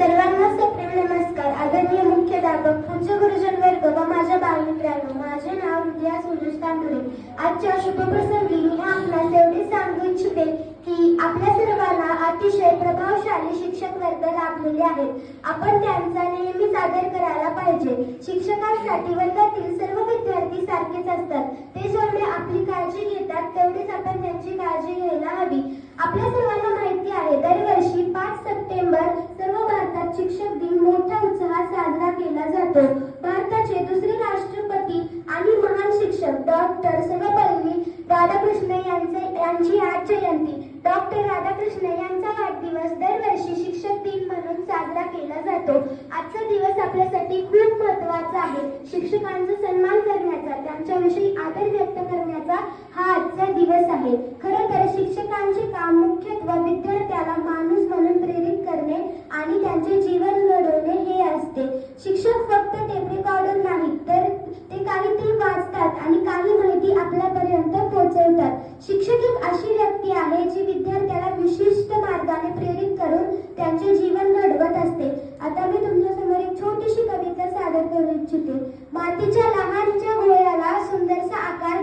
सर्वांना सप्रेम नमस्कार. आदरणीय मुख्याध्यापक, पूज्य गुरुजन वर्ग व माझ्या बालमित्रांनो, माझे नाव विद्या सुरेश तांदुळे. आजच्या शुभप्रसंगी मी आपणास एवढे सांगू इच्छिते की आपल्या सर्वांना अतिशय प्रभावशाली शिक्षक वर्ग लाभलेले आहेत. आपण त्यांचा नेहमीच आदर करायला पाहिजे. शिक्षकांसाठी वर्गातील सर्व विद्यार्थी सारखेच असतात. ते जेवढे आपली काळजी घेतात तेवढेच आपण त्यांची काळजी घ्यायला हवी. आपल्या सर्वांना माहिती आहे, दरवर्षी 5 सप्टेंबर सर्व भारतात शिक्षक दिन मोठ्या उत्साहात साजरा केला जातो. भारताचे दुसरे राष्ट्रपती आणि महान शिक्षक डॉक्टर सर्वपल्ली राधाकृष्ण यांची आज जयंती. डॉक्टर राधाकृष्ण यांचा वाढदिवस दरवर्षी शिक्षक दिन म्हणून साजरा केला जातो. आजचा दिवस आपल्यासाठी खूप महत्त्वाचा आहे. शिक्षकांचा सन्मान करण्याचा, त्यांच्याविषयी आदर व्यक्त करण्याचा हा आजचा दिवस आहे. खरं तर शिक्षकांचे काम मुख्यत्वे विद्यार्थ्याला माणूस म्हणून प्रेरित करणे आणि त्यांचे जीवन घडवणे हे असते. शिक्षक फक्त टेप रेकॉर्डर नाहीत, तर ते काहीतरी वाचतात आणि काही माहिती आपल्यापर्यंत पोहोचवतात. शिक्षक एक अशी व्यक्ती आहे जी विद्यार्थ्याला विशिष्ट मार्गाने प्रेरित करून त्यांचे जीवन घडवत असते. आता मी तुमच्यासमोर एक छोटीशी कविता सादर करू इच्छिते. मातीच्या लहानच्या गोळ्याला सुंदरसा आकार